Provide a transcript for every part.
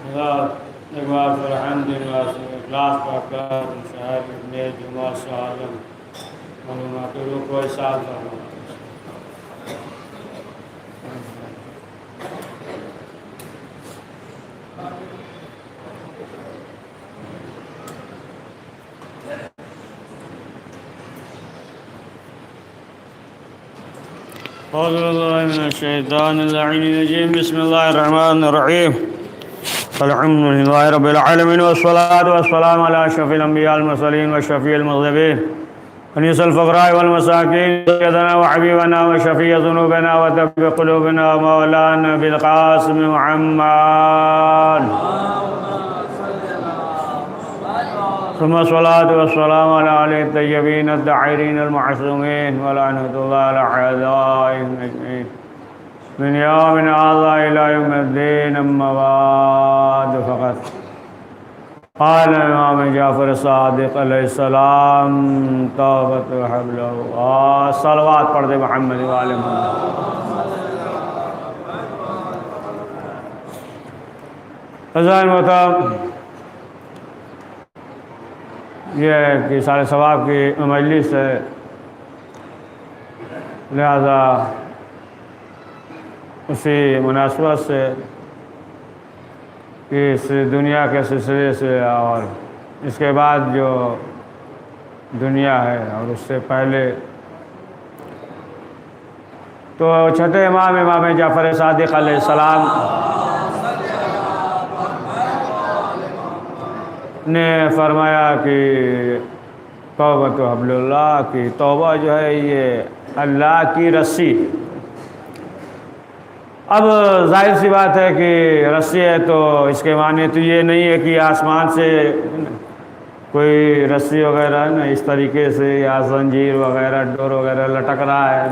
ایک بار پھر الحمد للہ اخلاص پاک کر شاعر ابن جمعہ شاہ عالم معلومات روح کو احساس کرنا اعوذ باللہ من الشیطان اللعین الرجیم بسم اللہ الرحمن الرحیم الحمد للہ رب العالمین والصلاة والسلام علی اشرف الانبیاء المرسلین وشفیع المذنبین انیس الفقراء والمساکین سیدنا وحبیبنا وشفیع ذنوبنا وطبیب قلوبنا مولانا بالقاسم محمد ثم الصلاة والسلام على آله الطيبين الطاهرين المعصومين ولعنة الله على أعدائهم أجمعين من يوم هذا إلى يوم الدين أما بعد فقط قال الإمام جعفر الصادق علیہ السلام توبة حبله صلوات پڑھ دے محمد وآل محمد حضرات محترم یہ ہے کہ سارے ثواب کی مجلس ہے لہذا اسی مناسبت سے اس دنیا کے سلسلے سے اور اس کے بعد جو دنیا ہے اور اس سے پہلے تو چھٹے امام جعفر صادق علیہ السلام نے فرمایا کہ توبۃ حبل اللہ کی توبہ جو ہے یہ اللہ کی رسی. اب ظاہر سی بات ہے کہ رسی ہے تو اس کے معنی تو یہ نہیں ہے کہ آسمان سے کوئی رسی وغیرہ نا اس طریقے سے یا زنجیر وغیرہ ڈور وغیرہ لٹک رہا ہے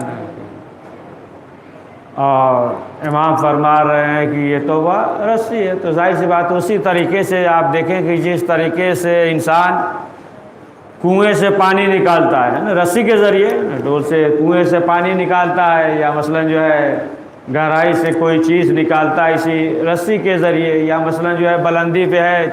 اور امام فرما رہے ہیں کہ یہ توبہ رسی ہے. تو ظاہر سی بات اسی طریقے سے آپ دیکھیں کہ جس طریقے سے انسان کنویں سے پانی نکالتا ہے نا رسی کے ذریعے ڈول سے کنویں سے پانی نکالتا ہے یا مثلاً جو ہے گہرائی سے کوئی چیز نکالتا ہے اسی رسی کے ذریعے یا مثلاً جو ہے بلندی پہ ہے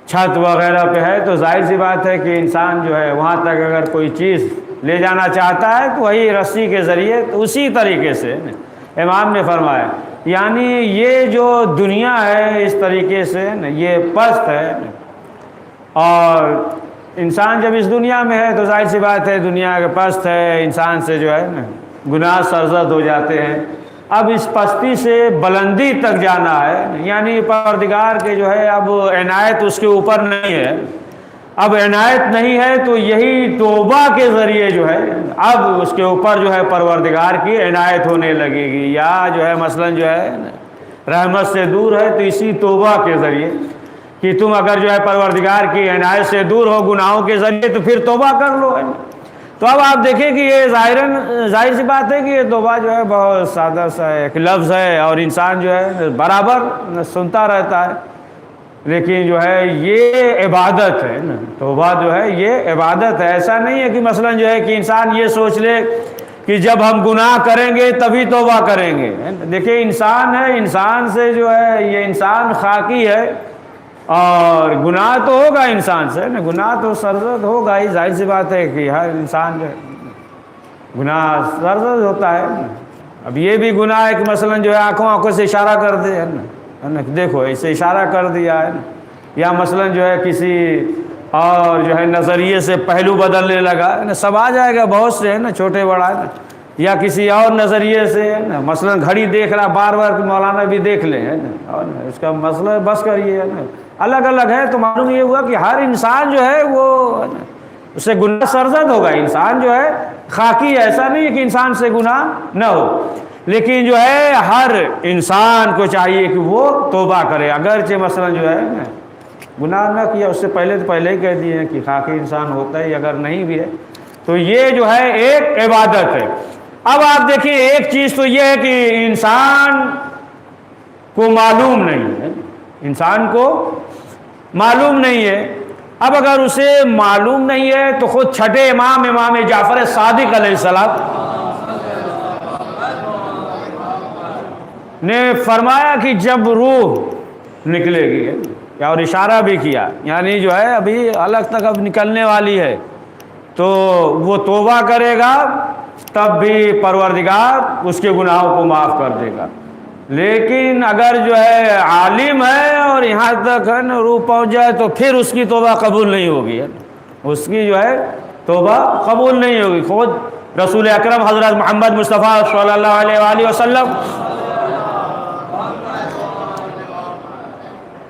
چھت وغیرہ پہ ہے تو ظاہر سی بات ہے کہ انسان جو ہے وہاں تک اگر کوئی چیز لے جانا چاہتا ہے تو وہی رسی کے ذریعے تو اسی طریقے سے امام نے فرمایا یعنی یہ جو دنیا ہے اس طریقے سے یہ پست ہے اور انسان جب اس دنیا میں ہے تو ظاہر سی بات ہے دنیا کے پست ہے انسان سے جو ہے گناہ سرزد ہو جاتے ہیں. اب اس پستی سے بلندی تک جانا ہے یعنی پروردگار کے جو ہے اب عنایت اس کے اوپر نہیں ہے. اب عنایت نہیں ہے تو یہی توبہ کے ذریعے جو ہے اب اس کے اوپر جو ہے پروردگار کی عنایت ہونے لگے گی یا جو ہے مثلاً جو ہے رحمت سے دور ہے تو اسی توبہ کے ذریعے کہ تم اگر جو ہے پروردگار کی عنایت سے دور ہو گناہوں کے ذریعے تو پھر توبہ کر لو. تو اب آپ دیکھیں کہ یہ ظاہر سی بات ہے کہ یہ توبہ جو ہے بہت سادہ سا ایک لفظ ہے اور انسان جو ہے برابر سنتا رہتا ہے لیکن جو ہے یہ عبادت ہے نا توبہ جو ہے یہ عبادت ہے. ایسا نہیں ہے کہ مثلاً جو ہے کہ انسان یہ سوچ لے کہ جب ہم گناہ کریں گے تبھی توبہ کریں گے. دیکھیں انسان ہے انسان سے جو ہے یہ انسان خاکی ہے اور گناہ تو ہوگا انسان سے نا گناہ تو سرزد ہوگا ہی. ظاہر سی بات ہے کہ ہر انسان جو ہے گناہ سرزد ہوتا ہے. اب یہ بھی گناہ ہے کہ مثلاً جو ہے آنکھوں سے اشارہ کر دے ہے نا دیکھو ایسے اشارہ کر دیا ہے نا یا مثلاً جو ہے کسی اور جو ہے نظریے سے پہلو بدلنے لگا ہے نا سب آ جائے گا بہت سے ہے نا چھوٹے بڑا ہے نا یا کسی اور نظریے سے ہے نا مثلاً گھڑی دیکھ رہا بار بار مولانا بھی دیکھ لیں ہے نا اور اس کا مسئلہ بس کریے ہے نا الگ الگ ہے. تو معلوم یہ ہوا کہ ہر انسان جو ہے وہ اس سے گناہ سرزد ہوگا. انسان جو ہے خاکی ایسا نہیں ہے کہ انسان سے گناہ نہ ہو لیکن جو ہے ہر انسان کو چاہیے کہ وہ توبہ کرے اگرچہ مثلاً جو ہے گناہ نہ کیا اس سے پہلے تو پہلے ہی کہہ دیے ہیں کہ خاکی انسان ہوتا ہے اگر نہیں بھی ہے تو یہ جو ہے ایک عبادت ہے. اب آپ دیکھیں ایک چیز تو یہ ہے کہ انسان کو معلوم نہیں ہے انسان کو معلوم نہیں ہے. اب اگر اسے معلوم نہیں ہے تو خود چھٹے امام جعفر صادق علیہ السلام نے فرمایا کہ جب روح نکلے گی، اور اشارہ بھی کیا، یعنی جو ہے ابھی الگ تک اب نکلنے والی ہے، تو وہ توبہ کرے گا تب بھی پروردگار اس کے گناہوں کو معاف کر دے گا۔ لیکن اگر جو ہے عالم ہے اور یہاں تک ہے نا روح پہنچ جائے تو پھر اس کی توبہ قبول نہیں ہوگی، اس کی جو ہے توبہ قبول نہیں ہوگی۔ خود رسول اکرم حضرت محمد مصطفیٰ صلی اللہ علیہ وآلہ وسلم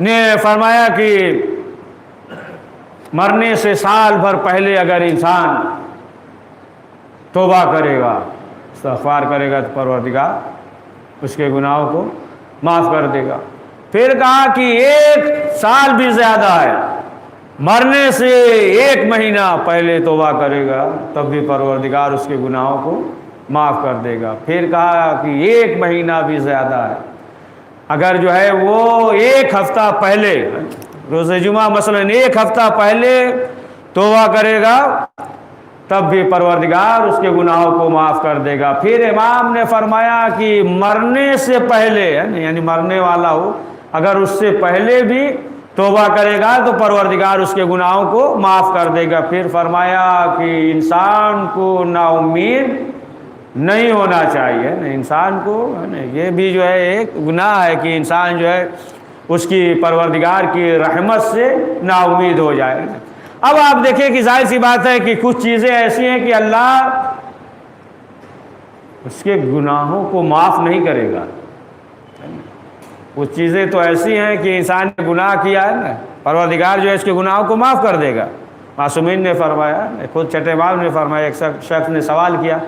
نے فرمایا کہ مرنے سے سال بھر پہلے اگر انسان توبہ کرے گا، استغفار کرے گا، تو پروردگار اس کے گناہوں کو معاف کر دے گا۔ پھر کہا کہ 1 سال بھی زیادہ ہے، مرنے سے 1 مہینہ پہلے توبہ کرے گا تب بھی پروردگار اس کے گناہوں کو معاف کر دے گا۔ پھر کہا کہ 1 مہینہ بھی زیادہ ہے، اگر جو ہے وہ 1 ہفتہ پہلے، روز جمعہ مثلا 1 ہفتہ پہلے توبہ کرے گا تب بھی پروردگار اس کے گناہوں کو معاف کر دے گا۔ پھر امام نے فرمایا کہ مرنے سے پہلے، یعنی مرنے والا ہو، اگر اس سے پہلے بھی توبہ کرے گا تو پروردگار اس کے گناہوں کو معاف کر دے گا۔ پھر فرمایا کہ انسان کو نا امید نہیں ہونا چاہیے، انسان کو یہ بھی جو ہے ایک گناہ ہے کہ انسان جو ہے اس کی پروردگار کی رحمت سے نا امید ہو جائے۔ اب آپ دیکھیں کہ ظاہر سی بات ہے کہ کچھ چیزیں ایسی ہیں کہ اللہ اس کے گناہوں کو معاف نہیں کرے گا۔ کچھ چیزیں تو ایسی ہیں کہ انسان نے گناہ کیا ہے نا، پروردگار جو ہے اس کے گناہوں کو معاف کر دے گا۔ معصومین نے فرمایا، خود چھٹے باب نے فرمایا، ایک شخص نے سوال کیا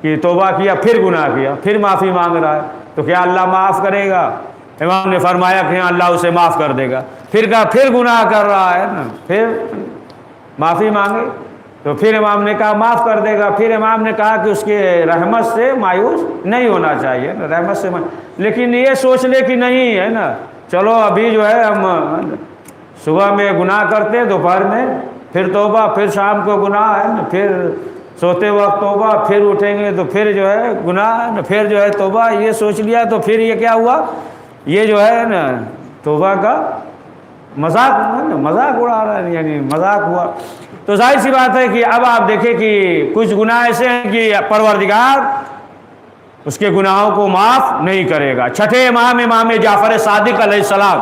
کہ توبہ کیا پھر گناہ کیا پھر معافی مانگ رہا ہے تو کیا اللہ معاف کرے گا؟ امام نے فرمایا کہ ہاں اللہ اسے معاف کر دے گا۔ پھر کہا پھر گناہ کر رہا ہے نا، پھر معافی مانگے تو پھر امام نے کہا معاف کر دے گا۔ پھر امام نے کہا کہ اس کے رحمت سے مایوس نہیں ہونا چاہیے، رحمت سے لیکن یہ سوچ لے کہ نہیں ہے نا، چلو ابھی جو ہے ہم صبح میں گناہ کرتے، دوپہر میں پھر توبہ، پھر شام کو گناہ ہے نا، پھر سوتے وقت توبہ، پھر اٹھیں گے تو پھر جو ہے گناہ ہے نا، پھر جو ہے توبہ، یہ سوچ لیا تو پھر یہ کیا ہوا، یہ جو ہے نا توبہ کا مذاق اڑا رہا ہے، یعنی مذاق ہوا۔ تو ظاہر سی بات ہے کہ اب آپ دیکھیں کہ کچھ گناہ ایسے ہیں کہ پروردگار اس کے گناہوں کو معاف نہیں کرے گا۔ چھٹے امام، امام جعفر صادق علیہ السلام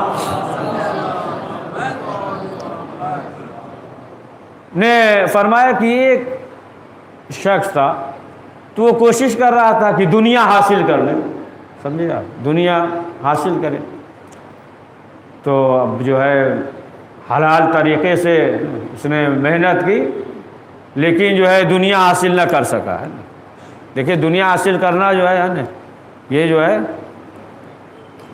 نے فرمایا کہ ایک شخص تھا تو وہ کوشش کر رہا تھا کہ دنیا حاصل کر لے، سمجھے آپ، دنیا حاصل کرے، تو اب جو ہے حلال طریقے سے اس نے محنت کی لیکن جو ہے دنیا حاصل نہ کر سکا ہے۔ دیکھیں دنیا حاصل کرنا جو ہے نا یہ جو ہے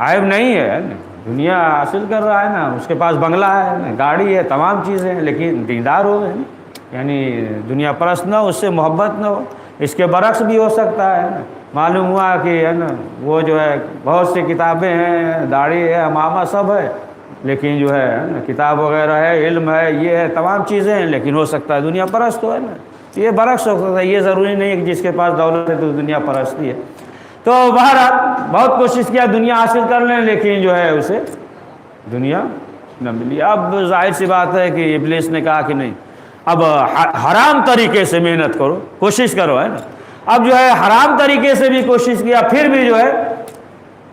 عیب نہیں ہے، دنیا حاصل کر رہا ہے نا، اس کے پاس بنگلہ ہے، گاڑی ہے، تمام چیزیں ہیں، لیکن دیندار ہو گئے، یعنی دنیا پرست نہ ہو، اس سے محبت نہ ہو۔ اس کے برعکس بھی ہو سکتا ہے نا، معلوم ہوا کہ ہے نا وہ جو ہے بہت سی کتابیں ہیں، داڑھی ہے، امامہ سب ہے، لیکن جو ہے نا کتاب وغیرہ ہے، علم ہے، یہ ہے، تمام چیزیں ہیں، لیکن ہو سکتا ہے دنیا پرست ہو، ہے نا، یہ برعکس ہو سکتا ہے، یہ ضروری نہیں ہے کہ جس کے پاس دولت ہے تو دنیا پرستی ہے۔ تو بہرحال بہت کوشش کیا دنیا حاصل کر لیں، لیکن جو ہے اسے دنیا نہ ملی۔ اب ظاہر سی بات ہے کہ ابلیس نے کہا کہ نہیں، اب حرام طریقے سے محنت کرو، کوشش کرو، ہے نا۔ اب جو ہے حرام طریقے سے بھی کوشش کیا، پھر بھی جو ہے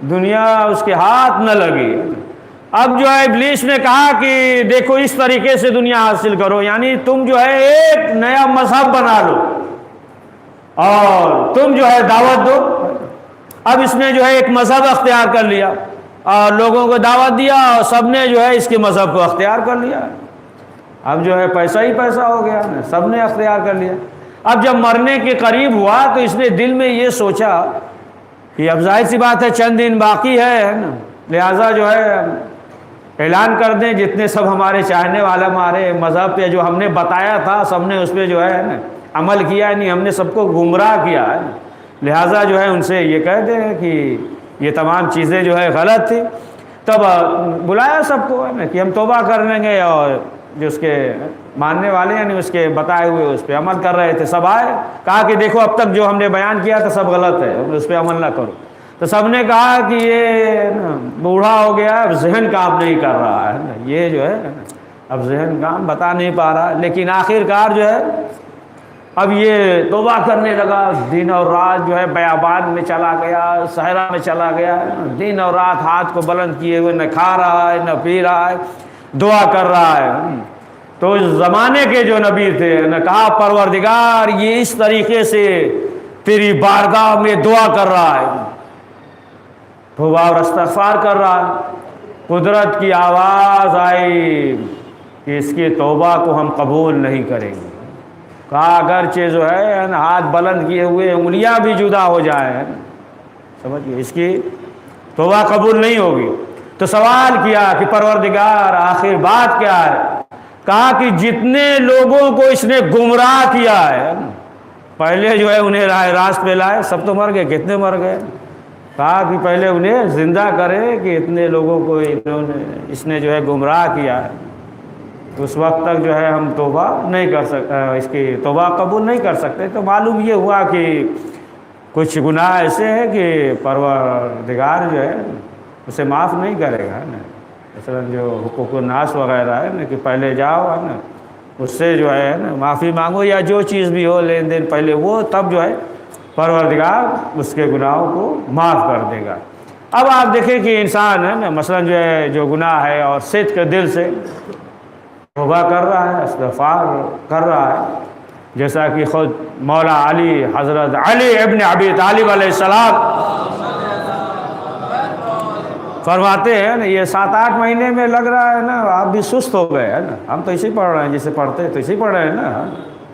دنیا اس کے ہاتھ نہ لگی۔ اب جو ہے ابلیس نے کہا کہ دیکھو اس طریقے سے دنیا حاصل کرو، یعنی تم جو ہے ایک نیا مذہب بنا لو اور تم جو ہے دعوت دو۔ اب اس نے جو ہے ایک مذہب اختیار کر لیا اور لوگوں کو دعوت دیا اور سب نے جو ہے اس کے مذہب کو اختیار کر لیا۔ اب جو ہے پیسہ ہی پیسہ ہو گیا، سب نے اختیار کر لیا۔ اب جب مرنے کے قریب ہوا تو اس نے دل میں یہ سوچا کہ اب ظاہر سی بات ہے چند دن باقی ہے نا، لہٰذا جو ہے اعلان کر دیں جتنے سب ہمارے چاہنے والا ہمارے مذہب پہ جو ہم نے بتایا تھا سب نے اس پہ جو ہے نا عمل کیا نہیں، ہم نے سب کو گمراہ کیا ہے، لہٰذا جو ہے ان سے یہ کہہ دیں کہ یہ تمام چیزیں جو ہے غلط تھی۔ تب بلایا سب کو ہے نا کہ ہم توبہ کر لیں گے، اور جو اس کے ماننے والے یعنی اس کے بتائے ہوئے اس پہ عمل کر رہے تھے سب آئے، کہا کہ دیکھو اب تک جو ہم نے بیان کیا تھا سب غلط ہے، اس پہ عمل نہ کرو۔ تو سب نے کہا کہ یہ بوڑھا ہو گیا، اب ذہن کام نہیں کر رہا ہے نا، یہ جو ہے اب ذہن کام بتا نہیں پا رہا، لیکن آخر کار جو ہے اب یہ توبہ کرنے لگا، دن اور رات جو ہے بیابان میں چلا گیا، صحرا میں چلا گیا، دن اور رات ہاتھ کو بلند کیے ہوئے نہ کھا رہا ہے نہ پی رہا ہے، دعا کر رہا ہے۔ تو اس زمانے کے جو نبی تھے نے کہا پروردگار یہ اس طریقے سے تیری بارگاہ میں دعا کر رہا ہے، توبہ اور استغفار کر رہا ہے۔ قدرت کی آواز آئی کہ اس کی توبہ کو ہم قبول نہیں کریں گے۔ کہا اگرچہ جو ہے ہاتھ بلند کیے ہوئے انگلیاں بھی جدا ہو جائیں، سمجھئے اس کی توبہ قبول نہیں ہوگی۔ تو سوال کیا کہ پروردگار آخر بات کیا ہے؟ کہا کہ جتنے لوگوں کو اس نے گمراہ کیا ہے، پہلے جو ہے انہیں راہ راست پہ لائے، سب تو مر گئے، کتنے مر گئے؟ کہا کہ پہلے انہیں زندہ کرے کہ اتنے لوگوں کو اس نے جو ہے گمراہ کیا ہے، اس وقت تک جو ہے ہم توبہ نہیں کر سکتے، اس کی توبہ قبول نہیں کر سکتے۔ تو معلوم یہ ہوا کہ کچھ گناہ ایسے ہیں کہ پروردگار جو ہے اسے معاف نہیں کرے گا نا، مثلا جو حقوق الناس وغیرہ ہے نا کہ پہلے جاؤ ہے نا اس سے جو ہے نا معافی مانگو، یا جو چیز بھی ہو لین دین پہلے وہ، تب جو ہے پروردگار اس کے گناہوں کو معاف کر دے گا۔ اب آپ دیکھیں کہ انسان ہے نا مثلا جو ہے جو گناہ ہے اور صدق کے دل سے توبہ کر رہا ہے، استغفار کر رہا ہے، جیسا کہ خود مولا علی، حضرت علی ابن ابی طالب علیہ السلام فرماتے ہیں نا یہ 7-8 مہینے میں لگ رہا ہے نا آپ بھی سست ہو گئے ہے نا، ہم تو اسی پڑھ رہے ہیں جسے پڑھتے ہیں تو اسی پڑھ رہے ہیں نا،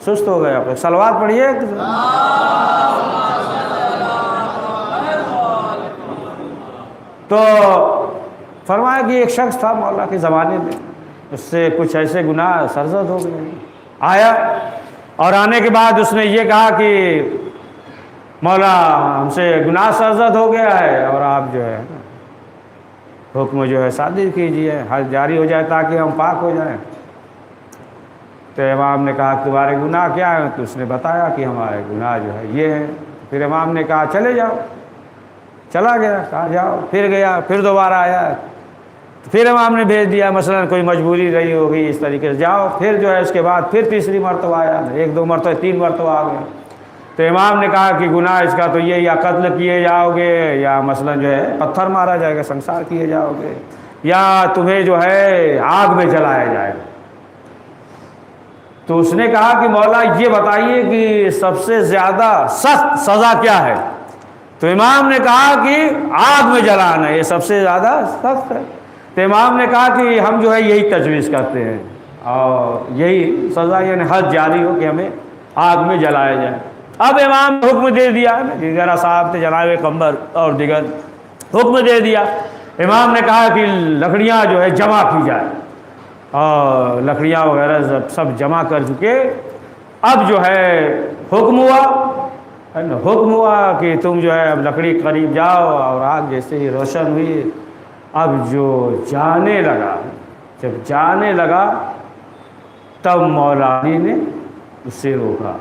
سست ہو گئے آپ، صلوات پڑھیے۔ تو فرمایا کہ ایک شخص تھا مولا کے زمانے میں، اس سے کچھ ایسے گناہ سرزد ہو گئے، آیا اور آنے کے بعد اس نے یہ کہا کہ مولا ہم سے گناہ سرزد ہو گیا ہے اور آپ جو ہے حکم جو ہے صادر کیجئے، حج جاری ہو جائے تاکہ ہم پاک ہو جائیں۔ تو امام نے کہا تمہارے گناہ کیا ہیں؟ تو اس نے بتایا کہ ہمارے گناہ جو ہے یہ ہیں۔ پھر امام نے کہا چلے جاؤ، چلا گیا، کہا جاؤ، پھر گیا، پھر دوبارہ آیا، پھر امام نے بھیج دیا، مثلا کوئی مجبوری رہی ہوگی اس طریقے سے جاؤ، پھر جو ہے اس کے بعد پھر تیسری مرتبہ آیا، 1-2 مرتبہ 3 مرتبہ آ گیا۔ تو امام نے کہا کہ گناہ اس کا تو یہ یا قتل کیے جاؤ گے، یا مثلا جو ہے پتھر مارا جائے گا، سنسار کیے جاؤ گے، یا تمہیں جو ہے آگ میں جلایا جائے گا۔ تو اس نے کہا کہ مولا یہ بتائیے کہ سب سے زیادہ سخت سزا کیا ہے؟ تو امام نے کہا کہ آگ میں جلانا یہ سب سے زیادہ سخت ہے۔ تو امام نے کہا کہ ہم جو ہے یہی تجویز کرتے ہیں اور یہی سزا یعنی حد جاری ہو کہ ہمیں آگ میں جلایا جائے۔ اب امام نے حکم دے دیا، دیگر صاحب تھے جناب قمبر اور دیگر، حکم دے دیا۔ امام نے کہا کہ لکڑیاں جو ہے جمع کی جائے، اور لکڑیاں وغیرہ سب جمع کر چکے۔ اب جو ہے حکم ہوا کہ تم جو ہے اب لکڑی قریب جاؤ، اور آگ جیسے ہی روشن ہوئی، اب جو جانے لگا، جب جانے لگا تب مولا علی نے اسے روکا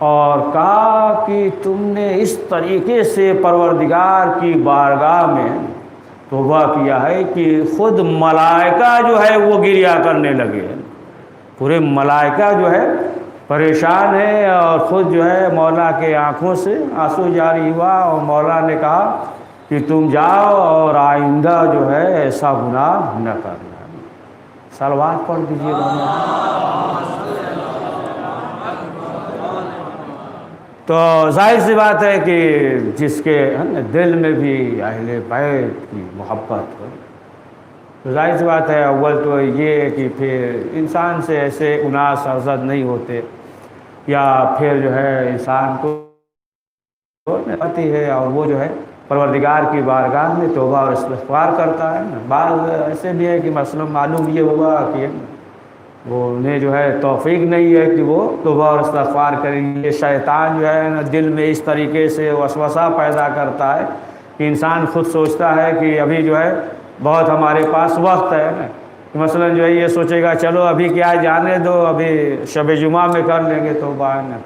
اور کہا کہ تم نے اس طریقے سے پروردگار کی بارگاہ میں توبہ کیا ہے کہ خود ملائکہ جو ہے وہ گریہ کرنے لگے، پورے ملائکہ جو ہے پریشان ہے، اور خود جو ہے مولا کے آنکھوں سے آنسو جاری ہوا، اور مولا نے کہا کہ تم جاؤ اور آئندہ جو ہے ایسا گناہ نہ کرنا۔ صلوات پڑھ دیجیے گا۔ تو ظاہر سی بات ہے کہ جس کے دل میں بھی اہل بیت کی محبت ہو، تو ظاہر سی بات ہے اول تو یہ ہے کہ پھر انسان سے ایسے گناہ سرزد نہیں ہوتے، یا پھر جو ہے انسان کو آتی ہے اور وہ جو ہے پروردگار کی بارگاہ میں توبہ اور استغفار کرتا ہے۔ بعض ایسے بھی ہے کہ مثلا معلوم یہ ہوا کہ وہ انہیں جو ہے توفیق نہیں ہے کہ وہ توبہ اور استغفار کریں گے، شیطان جو ہے نا دل میں اس طریقے سے وسوسہ پیدا کرتا ہے کہ انسان خود سوچتا ہے کہ ابھی جو ہے بہت ہمارے پاس وقت ہے نا، مثلا جو ہے یہ سوچے گا چلو ابھی کیا جانے دو، ابھی شب جمعہ میں کر لیں گے توبہ ہے نا،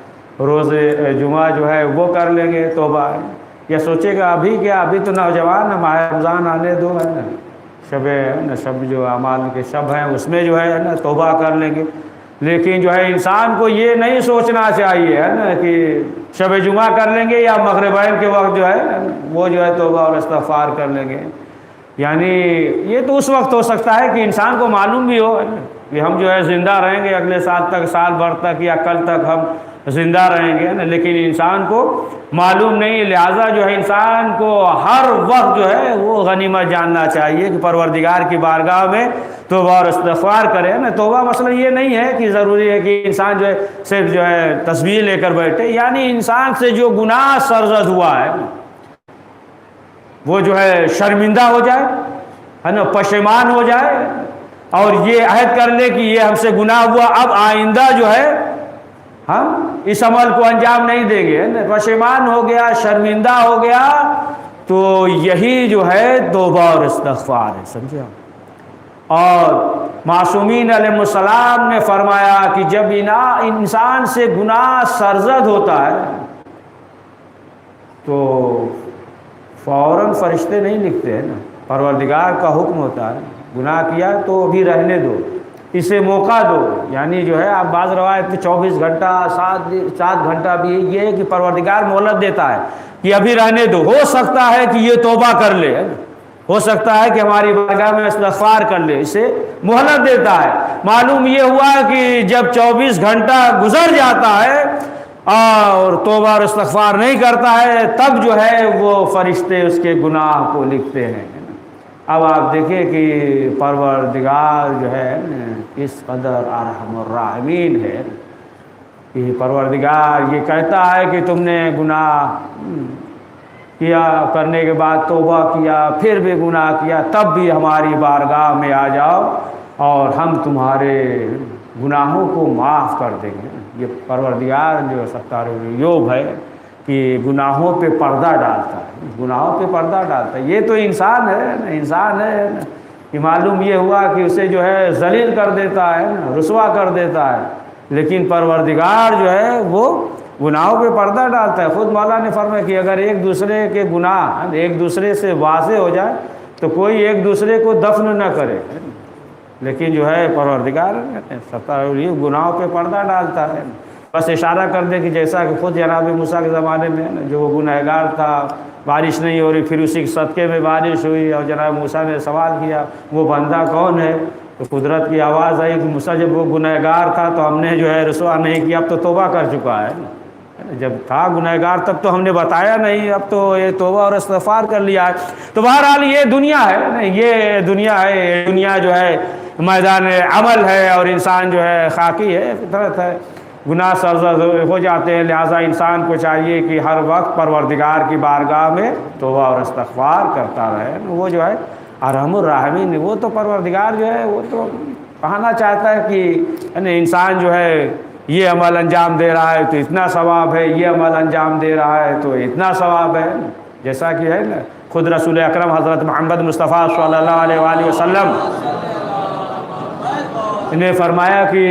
روز جمعہ جو ہے وہ کر لیں گے توبہ ہے، یا سوچے گا ابھی کیا، ابھی تو نوجوان ہے، ماہ رمضان آنے دو، ہے نا، شب جو اعمال کے شب ہیں اس میں جو ہے نا توبہ کر لیں گے. لیکن جو ہے انسان کو یہ نہیں سوچنا چاہیے، ہے نا، کہ شب جمعہ کر لیں گے یا مغربین کے وقت جو ہے وہ جو ہے توبہ اور استغفار کر لیں گے. یعنی یہ تو اس وقت ہو سکتا ہے کہ انسان کو معلوم بھی ہو کہ ہم جو ہے زندہ رہیں گے اگلے سال تک، سال بھر تک یا کل تک ہم زندہ رہیں گے، لیکن انسان کو معلوم نہیں. لہٰذا جو ہے انسان کو ہر وقت جو ہے وہ غنیمت جاننا چاہیے کہ پروردگار کی بارگاہ میں توبہ اور استغفار کرے نا. توبہ مسئلہ یہ نہیں ہے کہ ضروری ہے کہ انسان جو ہے صرف جو ہے تسبیح لے کر بیٹھے، یعنی انسان سے جو گناہ سرزد ہوا ہے وہ جو ہے شرمندہ ہو جائے، ہے نا، پشیمان ہو جائے اور یہ عہد کر لے کہ یہ ہم سے گناہ ہوا، اب آئندہ جو ہے ہم اس عمل کو انجام نہیں دیں گے. پشیمان ہو گیا، شرمندہ ہو گیا، تو یہی جو ہے توبہ اور استغفار ہے، سمجھے. اور معصومین علیہ السلام نے فرمایا کہ جب انسان سے گناہ سرزد ہوتا ہے تو فوراً فرشتے نہیں لکھتے ہیں نا، پروردگار کا حکم ہوتا ہے گناہ کیا تو ابھی رہنے دو، اسے موقع دو. یعنی جو ہے آپ بعض روایت میں 24 گھنٹہ 7 گھنٹہ بھی یہ ہے کہ پروردگار مہلت دیتا ہے کہ ابھی رہنے دو، ہو سکتا ہے کہ یہ توبہ کر لے، ہو سکتا ہے کہ ہماری بارگاہ میں استغفار کر لے، اسے مہلت دیتا ہے. معلوم یہ ہوا کہ جب 24 گھنٹہ گزر جاتا ہے اور توبہ اور استغفار نہیں کرتا ہے تب جو ہے وہ فرشتے اس کے گناہ کو لکھتے ہیں. اب آپ دیکھیں کہ پروردگار جو ہے اس قدر ارحم الراحمین ہے کہ پروردگار یہ کہتا ہے کہ تم نے گناہ کیا، کرنے کے بعد توبہ کیا، پھر بھی گناہ کیا، تب بھی ہماری بارگاہ میں آ جاؤ اور ہم تمہارے گناہوں کو معاف کر دیں گے. یہ پروردگار جو ستار العیوب ہے کہ گناہوں پہ پردہ ڈالتا ہے، گناہوں پہ پردہ ڈالتا ہے. یہ تو انسان ہے، انسان ہے کہ معلوم یہ ہوا کہ اسے جو ہے ذلیل کر دیتا ہے، رسوا کر دیتا ہے، لیکن پروردگار جو ہے وہ گناہوں پہ پردہ ڈالتا ہے. خود مولا نے فرمایا کہ اگر ایک دوسرے کے گناہ ایک دوسرے سے واضح ہو جائے تو کوئی ایک دوسرے کو دفن نہ کرے، لیکن جو ہے پروردگار گناہوں پہ پردہ ڈالتا ہے. بس اشارہ کر دے کہ جیسا کہ خود جناب موسیٰ کے زمانے میں جو وہ گنہگار تھا، بارش نہیں ہو رہی، پھر اسی کے صدقے میں بارش ہوئی اور جناب موسیٰ نے سوال کیا وہ بندہ کون ہے، تو قدرت کی آواز آئی کہ موسیٰ جب وہ گنہگار تھا تو ہم نے جو ہے رسوا نہیں کیا، اب تو توبہ کر چکا ہے. جب تھا گنہگار تب تو ہم نے بتایا نہیں، اب تو یہ توبہ اور استغفار کر لیا ہے. تو بہرحال یہ دنیا ہے، یہ دنیا ہے، یہ دنیا جو ہے میدان عمل ہے اور انسان جو ہے خاکی ہے، فطرت ہے، گناہ سرزد ہو جاتے ہیں. لہٰذا انسان کو چاہیے کہ ہر وقت پروردگار کی بارگاہ میں توبہ اور استغفار کرتا رہے. وہ جو ہے ارحم الراحمین، وہ تو پروردگار جو ہے وہ تو کہنا چاہتا ہے کہ انسان جو ہے یہ عمل انجام دے رہا ہے تو اتنا ثواب ہے، یہ عمل انجام دے رہا ہے تو اتنا ثواب ہے. جیسا کہ ہے نا خود رسول اکرم حضرت محمد مصطفیٰ صلی اللہ علیہ وآلہ وسلم نے فرمایا کہ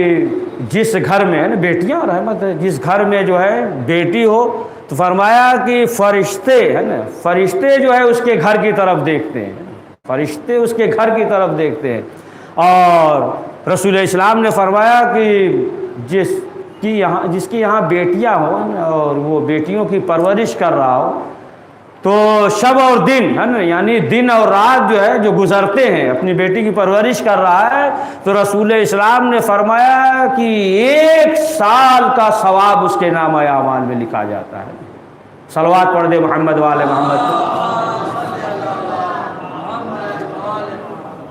جس گھر میں ہے نا بیٹیاں رحمت ہے، جس گھر میں جو ہے بیٹی ہو تو فرمایا کہ فرشتے ہے نا، فرشتے جو ہے اس کے گھر کی طرف دیکھتے ہیں، فرشتے اس کے گھر کی طرف دیکھتے ہیں. اور رسول اسلام نے فرمایا کہ جس کی یہاں بیٹیاں ہوں اور وہ بیٹیوں کی پرورش کر رہا ہو تو شب اور دن ہے نا، یعنی دن اور رات جو ہے جو گزرتے ہیں اپنی بیٹی کی پرورش کر رہا ہے، تو رسول اسلام نے فرمایا کہ 1 سال کا ثواب اس کے نامہ اعمال میں لکھا جاتا ہے. صلوات پڑھ دے محمد والے محمد.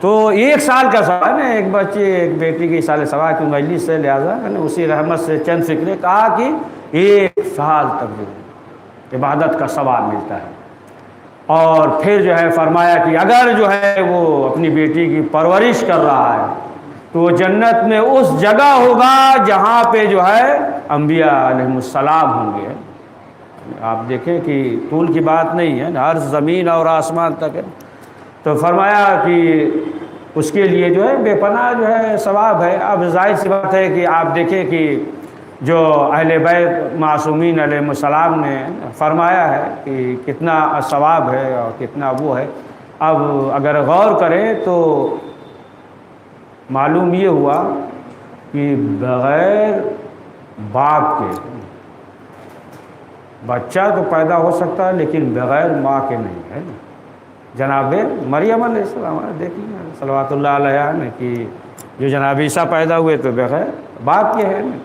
تو 1 سال کا ثواب ہے نا، ایک بچے ایک بیٹی کی سال ثواب کی مجلس سے، لہٰذا اسی رحمت سے چند فکرے کہا کہ 1 سال تک جو عبادت کا ثواب ملتا ہے. اور پھر جو ہے فرمایا کہ اگر جو ہے وہ اپنی بیٹی کی پرورش کر رہا ہے تو وہ جنت میں اس جگہ ہوگا جہاں پہ جو ہے انبیاء علیہ السلام ہوں گے. آپ دیکھیں کہ طول کی بات نہیں ہے، ہر زمین اور آسمان تک ہے. تو فرمایا کہ اس کے لیے جو ہے بے پناہ جو ہے ثواب ہے. اب ظاہر سی بات ہے کہ آپ دیکھیں کہ جو اہل بیت معصومین علیہ السلام نے فرمایا ہے کہ کتنا ثواب ہے اور کتنا وہ ہے۔ اب اگر غور کریں تو معلوم یہ ہوا کہ بغیر باپ کے بچہ تو پیدا ہو سکتا ہے لیکن بغیر ماں کے نہیں ہے۔ جناب مریم علیہ السلام دیکھ لیں صلوات اللہ علیہ نے کہ جو جناب عیسیٰ پیدا ہوئے تو بغیر باپ کے ہے نا۔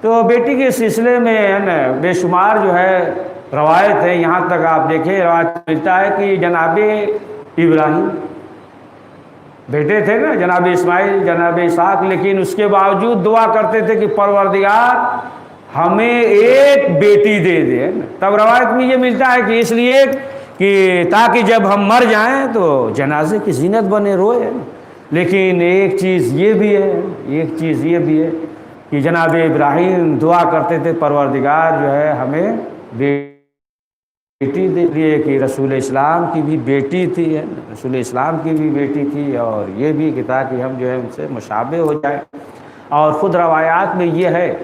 تو بیٹی کے سلسلے میں ہے نا بے شمار جو ہے روایت ہے، یہاں تک آپ دیکھیں روایت ملتا ہے کہ جناب ابراہیم بیٹے تھے نا، جناب اسماعیل، جناب اسحاق، لیکن اس کے باوجود دعا کرتے تھے کہ پروردگار ہمیں ایک بیٹی دے دے۔ تب روایت میں یہ ملتا ہے کہ اس لیے کہ تاکہ جب ہم مر جائیں تو جنازے کی زینت بنے روئے۔ لیکن ایک چیز یہ بھی ہے کہ جناب ابراہیم دعا کرتے تھے پروردگار جو ہے ہمیں بیٹی دے دیے، کہ رسول اسلام کی بھی بیٹی تھی، رسول اسلام کی بھی بیٹی تھی، اور یہ بھی کہ تاکہ ہم جو ہے ان سے مشابہ ہو جائیں۔ اور خود روایات میں یہ ہے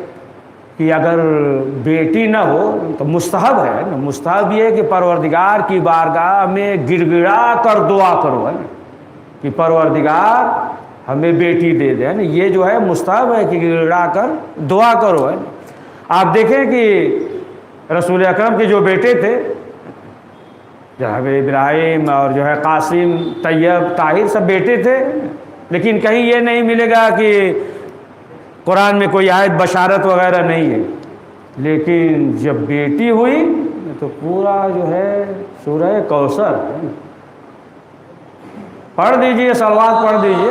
کہ اگر بیٹی نہ ہو تو مستحب ہے، مستحب یہ ہے کہ پروردگار کی بارگاہ میں گڑ گڑا کر دعا کرو، ہے نا، کہ پروردگار ہمیں بیٹی دے دے، ہے نا۔ یہ جو ہے مستحب ہے کہ گڑ گڑا کر دعا کرو، ہے نا۔ آپ دیکھیں کہ رسول اکرم کے جو بیٹے تھے جناب ابراہیم اور جو ہے قاسم، طیب، طاہر، سب بیٹے تھے، لیکن کہیں یہ نہیں ملے گا کہ قرآن میں کوئی آیت بشارت وغیرہ نہیں ہے۔ لیکن جب بیٹی ہوئی تو پورا جو ہے سورہ کوثر پڑھ دیجئے، صلوات پڑھ دیجئے،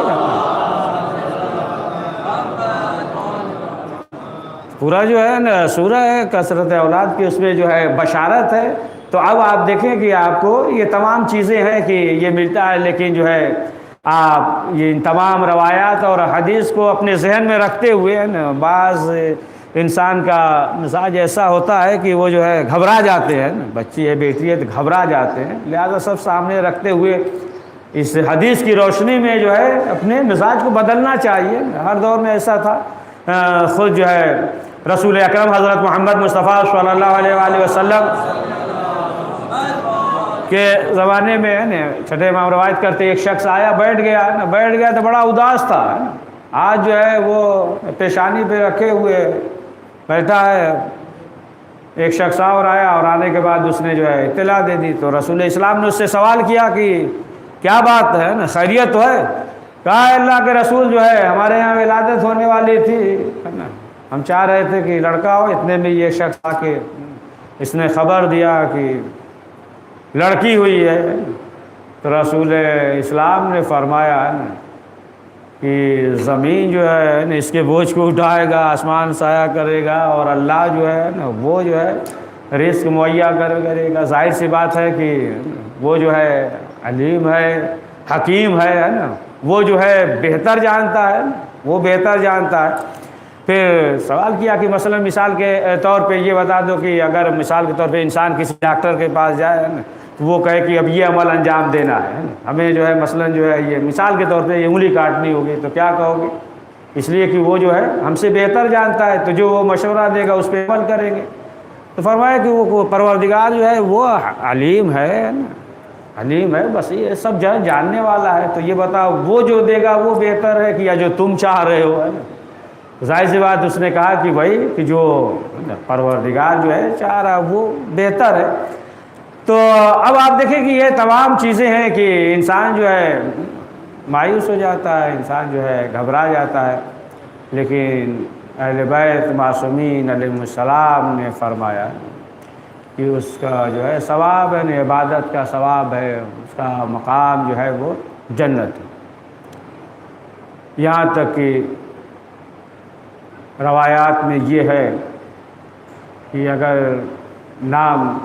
پورا جو ہے نا سورہ ہے کثرت اولاد کی، اس میں جو ہے بشارت ہے۔ تو اب آپ دیکھیں کہ آپ کو یہ تمام چیزیں ہیں کہ یہ ملتا ہے، لیکن جو ہے آپ یہ ان تمام روایات اور حدیث کو اپنے ذہن میں رکھتے ہوئے نا، بعض انسان کا مزاج ایسا ہوتا ہے کہ وہ جو ہے گھبرا جاتے ہیں نا، بچی ہے بیٹی ہے تو گھبرا جاتے ہیں، لہذا سب سامنے رکھتے ہوئے اس حدیث کی روشنی میں جو ہے اپنے مزاج کو بدلنا چاہیے۔ ہر دور میں ایسا تھا، خود جو ہے رسول اکرم حضرت محمد مصطفیٰ صلی اللہ علیہ وآلہ وسلم کے زمانے میں ہے نا، چھٹے امام روایت کرتے ایک شخص آیا بیٹھ گیا تو بڑا اداس تھا، آج جو ہے وہ پیشانی پہ رکھے ہوئے بیٹھا ہے۔ ایک شخص اور آیا اور آنے کے بعد اس نے جو ہے اطلاع دے دی، تو رسول اسلام نے اس سے سوال کیا کہ کیا بات ہے نا، خیریت تو ہے؟ کہا اللہ کے رسول جو ہے ہمارے یہاں ولادت ہونے والی تھی، ہم چاہ رہے تھے کہ لڑکا ہو، اتنے میں یہ شخص آ کے اس نے خبر دیا کہ لڑکی ہوئی ہے۔ تو رسول اسلام نے فرمایا کہ زمین جو ہے نا اس کے بوجھ کو اٹھائے گا، آسمان سایہ کرے گا، اور اللہ جو ہے نا وہ جو ہے رزق مہیا کرے گا۔ ظاہر سی بات ہے کہ وہ جو ہے علیم ہے، حکیم ہے نا، وہ جو ہے بہتر جانتا ہے، وہ بہتر جانتا ہے۔ پھر سوال کیا کہ مثلا مثال کے طور پہ یہ بتا دو کہ اگر مثال کے طور پہ انسان کسی ڈاکٹر کے پاس جائے نا تو وہ کہے کہ اب یہ عمل انجام دینا ہے، ہمیں جو ہے مثلا جو ہے یہ مثال کے طور پہ یہ انگلی کاٹنی ہوگی، تو کیا کہو گے؟ اس لیے کہ وہ جو ہے ہم سے بہتر جانتا ہے، تو جو وہ مشورہ دے گا اس پہ عمل کریں گے۔ تو فرمایا کہ وہ پروردگار جو ہے وہ علیم ہے، علیم ہے، بس یہ سب جو ہے جاننے والا ہے، تو یہ بتاؤ وہ جو دے گا وہ بہتر ہے کہ یا جو تم چاہ رہے ہو، ہے نا۔ ظاہر سی بات اس نے کہا کہ بھائی کہ جو پروردگار جو ہے چاہ رہا وہ بہتر ہے۔ تو اب آپ دیکھیں کہ یہ تمام چیزیں ہیں کہ انسان جو ہے مایوس ہو جاتا ہے، انسان جو ہے گھبرا جاتا ہے، لیکن اہل بیت معصومین علیہ السلام نے فرمایا کہ اس کا جو ہے ثواب ہے، عبادت کا ثواب ہے، اس کا مقام جو ہے وہ جنت ہے۔ یہاں تک کہ روایات میں یہ ہے کہ اگر نام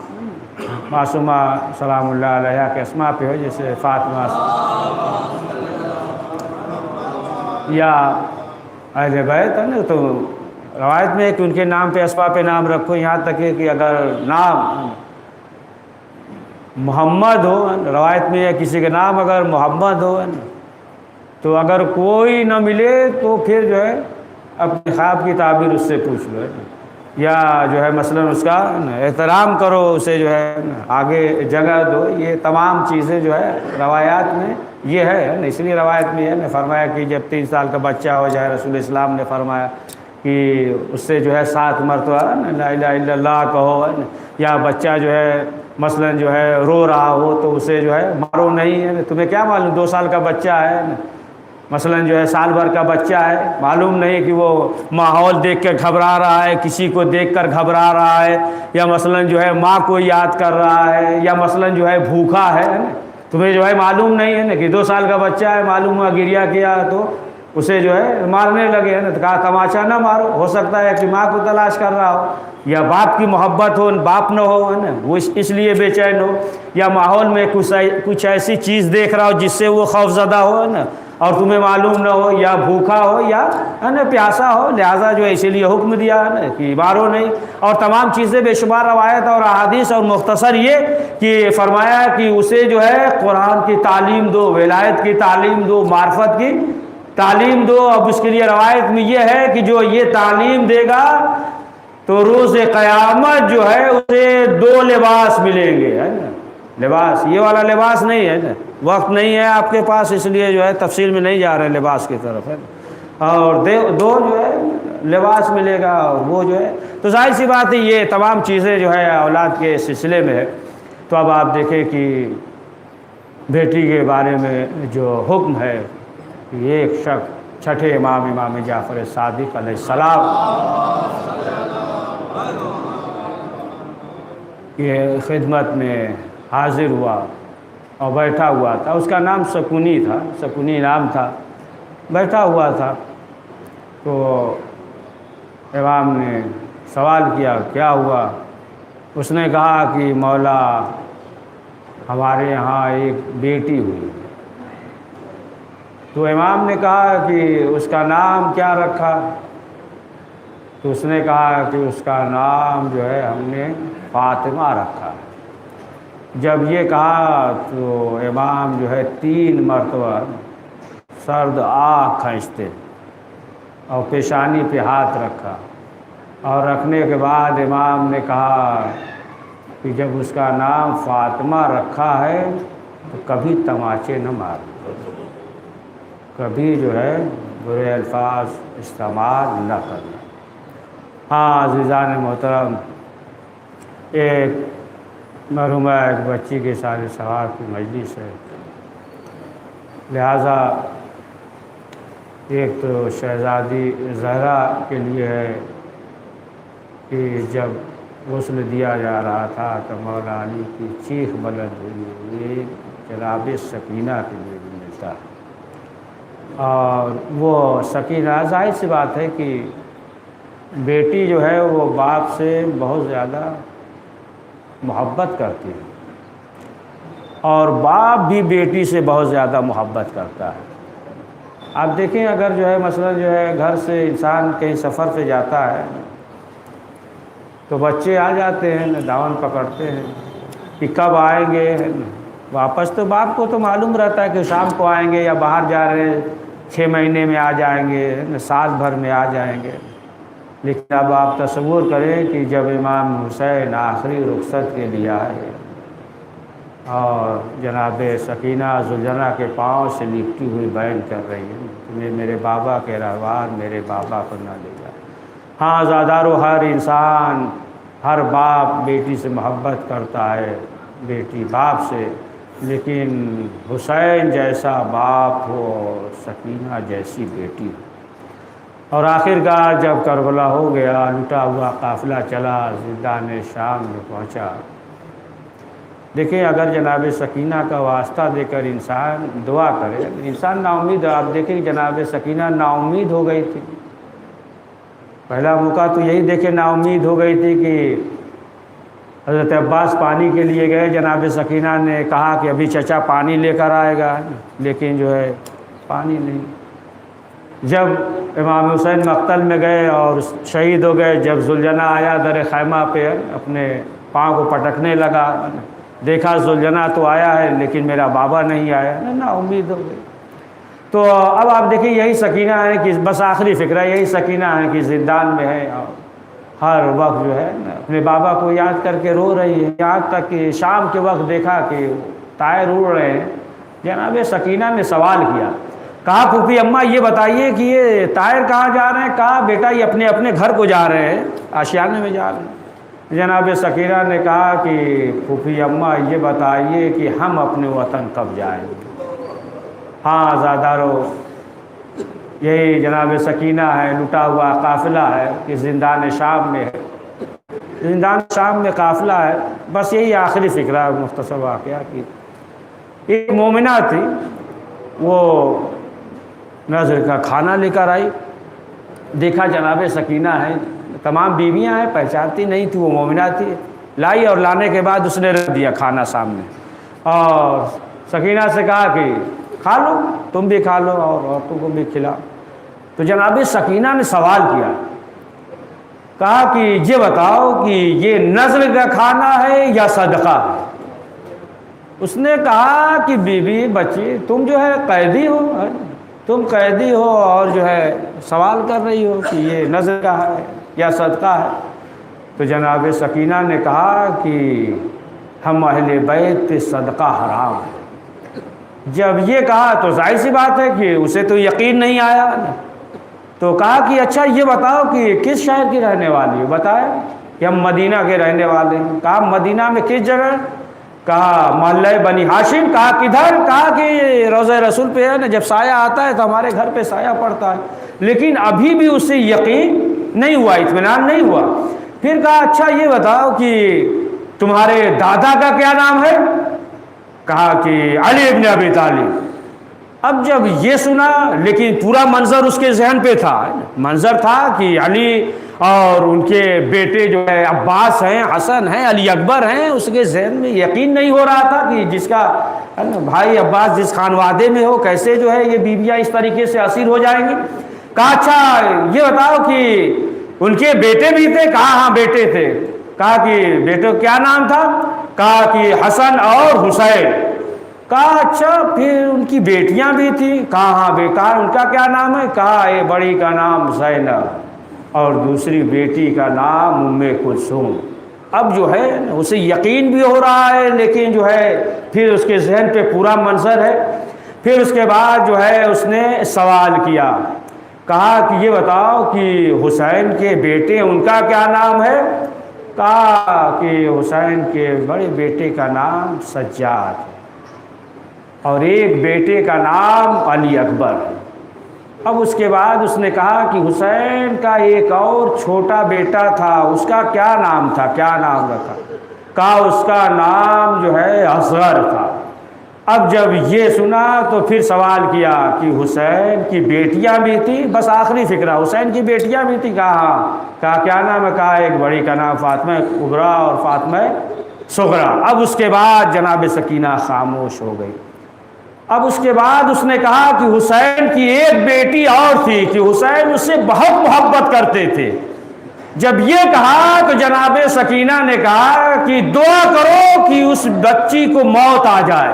معصومہ سلام اللہ علیہ کے اسماء پہ ہو، جیسے فاطمہ یا اہل بیت ہے نا، تو روایت میں ہے کہ ان کے نام پہ اسماء پہ نام رکھو۔ یہاں تک ہے کہ اگر نام محمد ہو، روایت میں ہے کسی کے نام اگر محمد ہو تو اگر کوئی نہ ملے تو پھر جو ہے اپنے خواب کی تعبیر اس سے پوچھ لو، یا جو ہے مثلاً اس کا احترام کرو، اسے جو ہے آگے جگہ دو۔ یہ تمام چیزیں جو ہے روایات میں یہ ہے نا، اس لیے روایت میں ہے فرمایا کہ جب 3 سال کا بچہ ہو جائے، رسول اسلام نے فرمایا کہ اس سے جو ہے 7 مرتبہ لا الہ الا اللہ کہو، یا بچہ جو ہے مثلاً جو ہے رو رہا ہو تو اسے جو ہے مارو نہیں ہے۔ تمہیں کیا معلوم 2 سال کا بچہ ہے، مثلاً جو ہے سال بھر کا بچہ ہے، معلوم نہیں کہ وہ ماحول دیکھ کے گھبرا رہا ہے، کسی کو دیکھ کر گھبرا رہا ہے، یا مثلاً جو ہے ماں کو یاد کر رہا ہے، یا مثلاً جو ہے بھوکا ہے نا، تمہیں جو ہے معلوم نہیں ہے نا کہ 2 سال کا بچہ ہے، معلوم ہوا گریا کیا تو اسے جو ہے مارنے لگے، ہے نا، تو کہا تماشا نہ مارو، ہو سکتا ہے کہ ماں کو تلاش کر رہا ہو، یا باپ کی محبت ہو، باپ نہ ہو، ہے نا، وہ اس لیے بے چین ہو، یا ماحول میں کچھ ایسی چیز دیکھ رہا ہو جس سے وہ خوف زدہ ہو، ہے نا، اور تمہیں معلوم نہ ہو، یا بھوکا ہو، یا ہے نا پیاسا ہو، لہٰذا جو ہے اسی لیے حکم دیا ہے نا کہ مارو نہیں۔ اور تمام چیزیں بے شمار روایت اور احادیث، اور مختصر یہ کہ فرمایا کہ اسے جو ہے قرآن کی تعلیم دو، ولایت کی تعلیم دو، معرفت کی تعلیم دو۔ اب اس کے لیے روایت میں یہ ہے کہ جو یہ تعلیم دے گا تو روز قیامت جو ہے اسے 2 لباس ملیں گے، ہے نا، لباس یہ والا لباس نہیں ہے نا، وقت نہیں ہے آپ کے پاس، اس لیے جو ہے تفصیل میں نہیں جا رہے لباس کی طرف، ہے نا، اور 2 جو ہے لباس ملے گا، اور وہ جو ہے تو ظاہر سی بات ہے یہ تمام چیزیں جو ہے اولاد کے سلسلے میں ہے۔ تو اب آپ دیکھیں کہ بیٹی کے بارے میں جو حکم ہے، ایک شخص 6ٹھے امام جعفر صادق علیہ السلام یہ خدمت میں حاضر ہوا اور بیٹھا ہوا تھا، اس کا نام سکونی تھا، سکونی نام تھا، بیٹھا ہوا تھا، تو امام نے سوال کیا کیا ہوا؟ اس نے کہا کہ مولا ہمارے یہاں ایک بیٹی ہوئی۔ تو امام نے کہا کہ اس کا نام کیا رکھا؟ تو اس نے کہا کہ اس کا نام جو ہے ہم نے فاطمہ رکھا۔ جب یہ کہا تو امام جو ہے 3 مرتبہ سرد آہ کھینچتے اور پیشانی پہ ہاتھ رکھا، اور رکھنے کے بعد امام نے کہا کہ جب اس کا نام فاطمہ رکھا ہے تو کبھی تماچے نہ مار، کبھی جو ہے برے الفاظ استعمال نہ کرنا۔ ہاں عزیزان محترم، ایک مرحومہ ایک بچی کے سارے ثواب کی مجلس ہے، لہٰذا ایک تو شہزادی زہرا کے لیے ہے کہ جب غسل دیا جا رہا تھا تو مولا علی کی چیخ بلند ہوئی، یہ جناب سکینہ کے لیے بھی ملتا ہے۔ اور وہ سکینہ، ظاہر سی بات ہے کہ بیٹی جو ہے وہ باپ سے بہت زیادہ محبت کرتی ہے، اور باپ بھی بیٹی سے بہت زیادہ محبت کرتا ہے۔ آپ دیکھیں اگر جو ہے مثلا جو ہے گھر سے انسان کہیں سفر پہ جاتا ہے تو بچے آ جاتے ہیں، داون پکڑتے ہیں کہ کب آئیں گے واپس، تو باپ کو تو معلوم رہتا ہے کہ شام کو آئیں گے، یا باہر جا رہے ہیں 6 مہینے میں آ جائیں گے، سال بھر میں آ جائیں گے۔ لیکن اب آپ تصور کریں کہ جب امام حسین آخری رخصت کے لیے آئے اور جناب سکینہ زلجنہ کے پاؤں سے لپٹی ہوئی بیان کر رہی ہے، تمہیں میرے بابا کے رہوار میرے بابا کو نہ لے جائے۔ ہاں زادارو، ہر انسان، ہر باپ بیٹی سے محبت کرتا ہے، بیٹی باپ سے، لیکن حسین جیسا باپ ہو، سکینہ جیسی بیٹی ہو۔ اور آخرکار جب کربلا ہو گیا، لٹا ہوا قافلہ چلا، زندان شام میں پہنچا۔ دیکھیں اگر جناب سکینہ کا واسطہ دے کر انسان دعا کرے، انسان نا امید، آپ دیکھیں جناب سکینہ نا امید ہو گئی تھی، پہلا موقع تو یہی دیکھیں نا امید ہو گئی تھی کہ حضرت عباس پانی کے لیے گئے، جناب سکینہ نے کہا کہ ابھی چچا پانی لے کر آئے گا، لیکن جو ہے پانی نہیں۔ جب امام حسین مقتل میں گئے اور شہید ہو گئے، جب زلجنہ آیا در خیمہ پہ اپنے پاؤں کو پٹکنے لگا، دیکھا زلجنہ تو آیا ہے لیکن میرا بابا نہیں آیا، نا امید ہو گئی۔ تو اب آپ دیکھیں یہی سکینہ ہے کہ بس آخری فکرہ یہی سکینہ ہے کہ زندان میں ہے اور ہر وقت جو ہے اپنے بابا کو یاد کر کے رو رہی ہے، یہاں تک کہ شام کے وقت دیکھا کہ طائر اڑ رہے ہیں۔ جناب سکینہ نے سوال کیا، کہا پھوپھی اماں یہ بتائیے کہ یہ طائر کہاں جا رہے ہیں؟ کہا بیٹا یہ اپنے اپنے گھر کو جا رہے ہیں، آشیانے میں جا رہے ہیں۔ جناب سکینہ نے کہا کہ پھوپھی اماں یہ بتائیے کہ ہم اپنے وطن کب جائیں گے؟ ہاں زادارو، یہی جناب سکینہ ہے، لٹا ہوا قافلہ ہے کہ زندان شام میں ہے، زندان شام میں قافلہ ہے۔ بس یہی آخری فکرہ مختصر واقعہ کی۔ ایک مومنہ تھی، وہ نظر کا کھانا لے کر آئی، دیکھا جناب سکینہ ہے، تمام بیویاں ہیں پہچانتی نہیں تھی، وہ مومنہ تھی، لائی اور لانے کے بعد اس نے رکھ دیا کھانا سامنے اور سکینہ سے کہا کہ کھا لو، تم بھی کھا لو اور عورتوں کو بھی کھلاؤ۔ تو جناب سکینہ نے سوال کیا، کہا کہ یہ بتاؤ کہ یہ نذر کا کھانا ہے یا صدقہ ہے؟ اس نے کہا کہ بیوی بچی تم جو ہے قیدی ہو، تم قیدی ہو اور جو ہے سوال کر رہی ہو کہ یہ نذر کا ہے یا صدقہ ہے۔ تو جناب سکینہ نے کہا کہ ہم اہل بیت صدقہ حرام ہے۔ جب یہ کہا تو ظاہر سی بات ہے کہ اسے تو یقین نہیں آیا، تو کہا کہ اچھا یہ بتاؤ کہ کس شہر کی رہنے والی ہو؟ بتایا کہ ہم مدینہ کے رہنے والے ہیں۔ کہا مدینہ میں کس جگہ؟ کہا محلہ بنی ہاشم۔ کہا کدھر؟ کہا کہ روضہ رسول پہ ہے نا، جب سایہ آتا ہے تو ہمارے گھر پہ سایہ پڑتا ہے۔ لیکن ابھی بھی اسے یقین نہیں ہوا، اطمینان نہیں ہوا۔ پھر کہا اچھا یہ بتاؤ کہ تمہارے دادا کا کیا نام ہے؟ کہا کہ علی ابن ابی طالب۔ اب جب یہ سنا، لیکن پورا منظر اس کے ذہن پہ تھا، منظر تھا کہ علی اور ان کے بیٹے جو ہے عباس ہیں، حسن ہیں، علی اکبر ہیں، اس کے ذہن میں یقین نہیں ہو رہا تھا کہ جس کا بھائی عباس جس خانوادے میں ہو کیسے جو ہے یہ بیویاں اس طریقے سے اسیر ہو جائیں گی۔ کہا اچھا یہ بتاؤ کہ ان کے بیٹے بھی تھے؟ کہا ہاں بیٹے تھے۔ کہا کہ بیٹے کیا نام تھا؟ کہا کہ حسن اور حسین۔ کہا اچھا پھر ان کی بیٹیاں بھی تھیں؟ کہا ہاں بیٹا، ان کا کیا نام ہے؟ کہا یہ بڑی کا نام زینب اور دوسری بیٹی کا نام ام کلثوم۔ اب جو ہے اسے یقین بھی ہو رہا ہے، لیکن جو ہے پھر اس کے ذہن پہ پورا منظر ہے۔ پھر اس کے بعد جو ہے اس نے سوال کیا، کہا کہ یہ بتاؤ کہ حسین کے بیٹے ان کا کیا نام ہے؟ کہا کہ حسین کے بڑے بیٹے کا نام سجاد اور ایک بیٹے کا نام علی اکبر۔ اب اس کے بعد اس نے کہا کہ حسین کا ایک اور چھوٹا بیٹا تھا، اس کا کیا نام تھا؟ کیا نام رکھا؟ کہا اس کا نام جو ہے اصغر تھا۔ اب جب یہ سنا تو پھر سوال کیا کہ حسین کی بیٹیاں بھی تھیں؟ بس آخری فکرہ حسین کی بیٹیاں بھی تھیں؟ کہا ہاں۔ کہا کیا نام ہے؟ کہا ایک بڑی کا نام فاطمہ کبریٰ اور فاطمہ صغریٰ۔ اب اس کے بعد جناب سکینہ خاموش ہو گئی۔ اب اس کے بعد اس نے کہا کہ حسین کی ایک بیٹی اور تھی کہ حسین اس سے بہت محبت کرتے تھے۔ جب یہ کہا تو جناب سکینہ نے کہا کہ دعا کرو کہ اس بچی کو موت آ جائے۔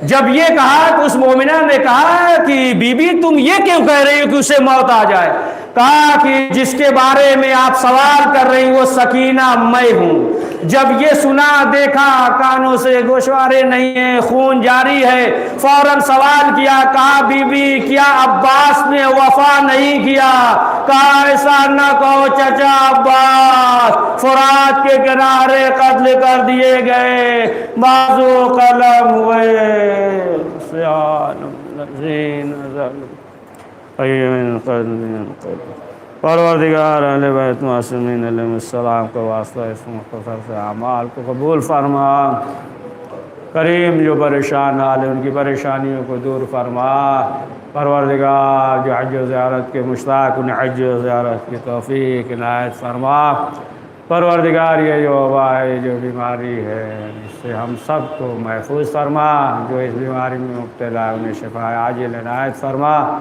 جب یہ کہا تو اس مومنہ نے کہا کہ بی بی تم یہ کیوں کہہ رہی ہو کہ اسے موت آ جائے؟ کہا کہ جس کے بارے میں آپ سوال کر رہی وہ سکینہ میں ہوں۔ جب یہ سنا دیکھا کانوں سے گوشوارے نہیں ہیں، خون جاری ہے، فوراً سوال کیا، کہا بی بی کیا عباس نے وفا نہیں کیا؟ کہا ایسا نہ کہو چچا، عباس فرات کے کنارے قتل کر دیے گئے، بازو قلم ہوئے پروردگار اہل بیت معصومین علیہ السلام کا واسطہ اس مختصر سے اعمال کو قبول فرما۔ کریم جو پریشان حال ہے ان کی پریشانیوں کو دور فرما۔ پروردگار جو حج و زیارت کے مشتاق انہیں حج و زیارت کی توفیق عنایت فرما۔ پروردگار یہ جو وبا ہے، جو بیماری ہے، اس سے ہم سب کو محفوظ فرما۔ جو اس بیماری میں مبتلا ہے انہیں شفا عاجل عنایت فرما۔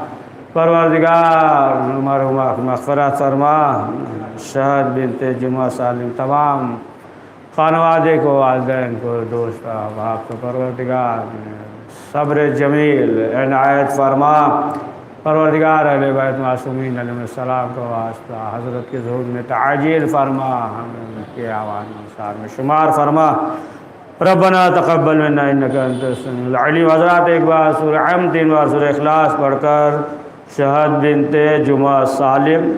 پروردگار مرحومہ کی مغفرت فرما۔ شہد بنت جمعہ سالم تمام خانوادے کو، والدین کو، دوست احباب کو پروردگار صبر جمیل عنایت فرما پروردگار اہل بیت معصومین علیہ السلام کا واسطہ حضرت کے ظہور میں تعجیل فرما، ہمیں کے آوان انصار میں شمار فرما. ربنا تقبل منا انک انت السمیع العلیم. حضرات ایک بار سورہ عم 3 بار سورہ اخلاص پڑھ کر شہد بنت جمعہ سالم،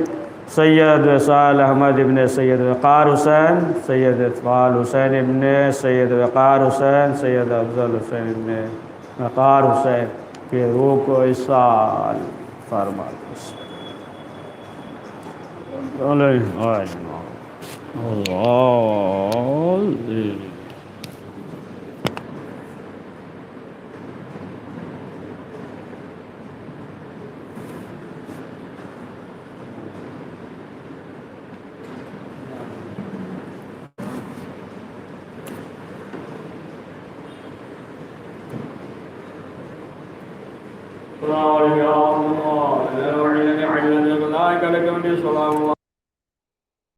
سید وصال احمد ابن سید وقار حسین، سید اطفال حسین ابن سید وقار حسین، سید افضل حسین ابن وقار حسین کے روح کو اصال فرما. السلام علیکم